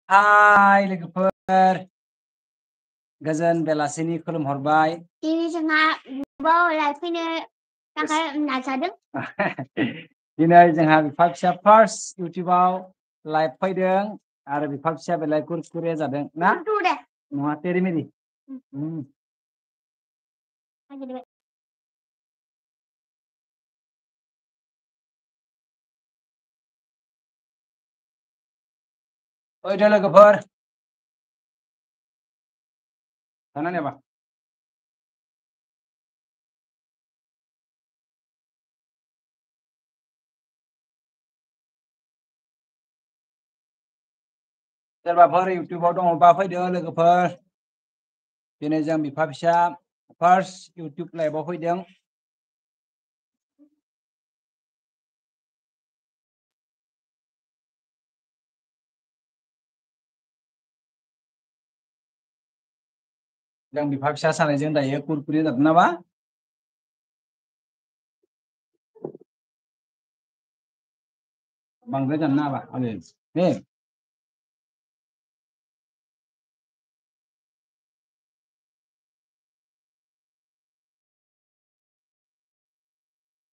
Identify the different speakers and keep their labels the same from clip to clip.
Speaker 1: Hai लोगोफोर गोजोन बेलासिनि खुलुमहरबाय
Speaker 2: दिनै जोंहा ग्रुपआव लाइभ फैनो थाखाय नाजादों
Speaker 1: दिनै जोंहा बिफा फिसा फार्स्ट इउटिउबाव लाइभ फैदों आरो बिफा फिसा बेलाय कुरकुरे जादों ना नङा तेरिमेरि फैदो लोगोफोर थाना नेबा सोरबाफोर इउटिउबाव दङबा फैदो लोगोफोर दिनै जों बिफा फिसा फार्स्ट इउटिउब लाइभआव फैदों जों बिफा फिसा सानैजों दायो कुरकुरे जादों नामा बांद्राय जानो नाङा आरो दे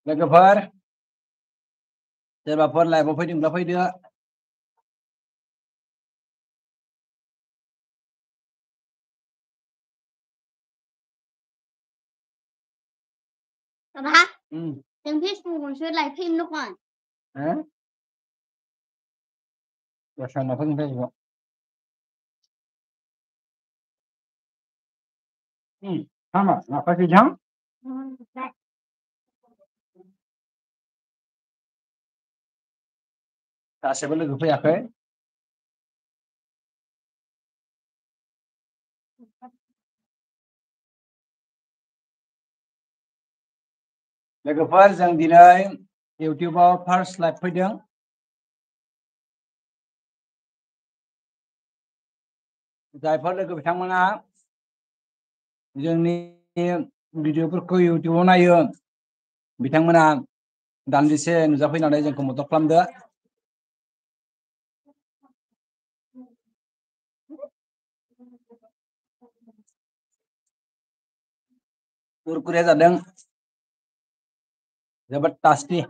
Speaker 1: लोगोफोर सोरबाफोर लाइभआव फैदोंब्ला फैदो
Speaker 2: Papa, जों फेसबुकआवसो लाइभ फैनो दखान
Speaker 1: दस्रा फैगोन फेसबुकआव हामा नाफाखैजां गासैबो लोगो फैयाखै लोगोफोर जों दिनै इउटिउबाव फार्स्ट लाइभ फैदों जायफोर लोगो बिथांमोना जोंनि भिडिअफोरखौ इउटिउबाव नायो बिथांमोना दान्दिसे नुजाफैनानै जोंखौ मदद खालामदो कुरकुरे जादों जोबोद टेस्टी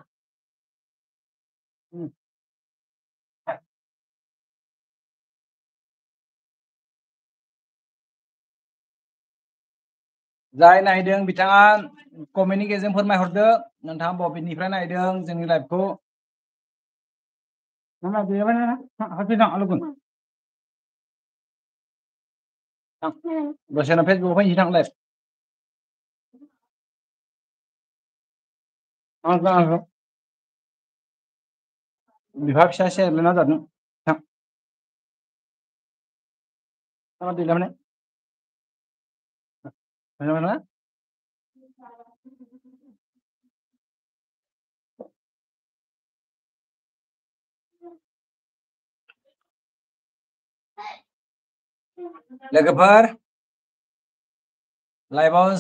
Speaker 1: जाय नायदों बिथाङा कमेन्टनि गेजेरजों फोरमायहरदो नोंथाङा बबेनिफ्राय नायदों जोंनि लाइभखौ दसेनो फेसबुकआव फैनोसै थां लाइभ बिफा फिसा सेरलायना जादों थां दैलामोन लोगोफोर लाइभआव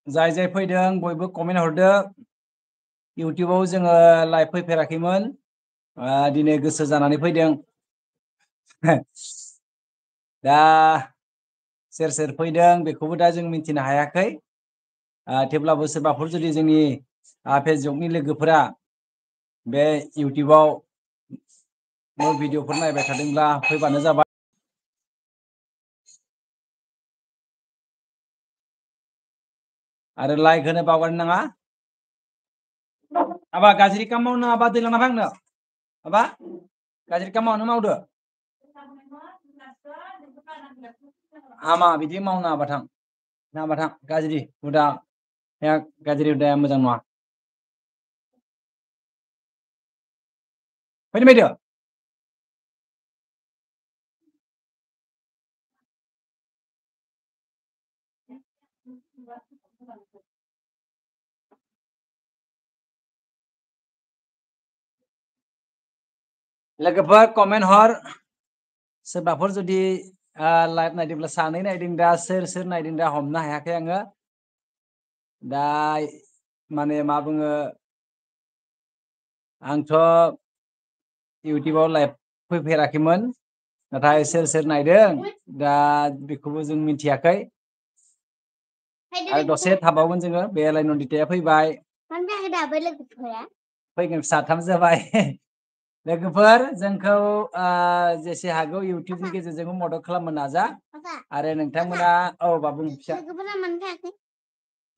Speaker 1: जाय फैदों बयबो कमेन्ट हरदो इउटिउबाव जोङो लाइभ फैफेराखैमोन दिनै गोसो जानानै फैदों दा सोर फैदों बेखौबो दा जों मिथिनो हायाखै थेवब्लाबो सोरबाफोर जुदि जोंनि फेसबुकनि लोगोफोरा बे इउटिउबाव भिडिअफोर नायबाय थादोंब्ला फैबानो जाबाय आरो लाइक होनो बावगारनो नाङा आबा गाज्रि काम मावनो आबा दैलांना फांनो आबा गाज्रि काम मावदो हामा बिदि मावनो आबाथां गाज्रि हुदा गाज्रि हुदाया मोजां नङा फैदो लोगोफोर कमेन्ट हर सोरबाफोर जुदि लाइभ नायदोंब्ला सानै नायदों दा सोर नायदों दा हमनो हायाखै आङो दा माने मा बुङो आंथ' इउटिउबाव लाइभ फैफेराखैमोन नाथाय सोर नायदों दा बेखौबो जों मिथियाखै आरो दसे थाबावगोन जोङो बे नन्दिताया फैबाय फैगोन साथाम जाबाय लोगोफोर जोंखौ जेसे हागौ इउटिउबनि गेजेरजों मदद खालामनो नाजा आरो नोंथांमोना औ बाबु फिसा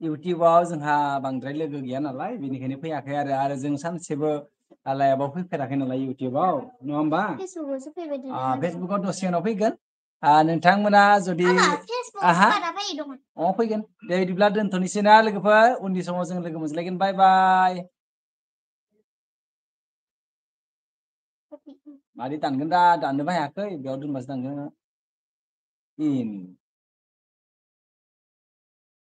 Speaker 1: इउटिउबाव जोंहा बांद्राय लोगो गैया नालाय बेनिखायनो फैयाखै आरो जों सानसेबो लाइभआव फैफेराखै नालाय इउटिउबाव नङा होमबा फेसबुकाव दसे उनाव फैगोन नोंथांमोना जुदि फैगोन दे बिदिब्ला दोनथ'नोसै ना लोगोफोर उननि समाव जों लोगो मोनज्लायगोन बाय बाय मादै दानगोन दा दाननोबो हायाखै बेयाव दोनबासो दानगोन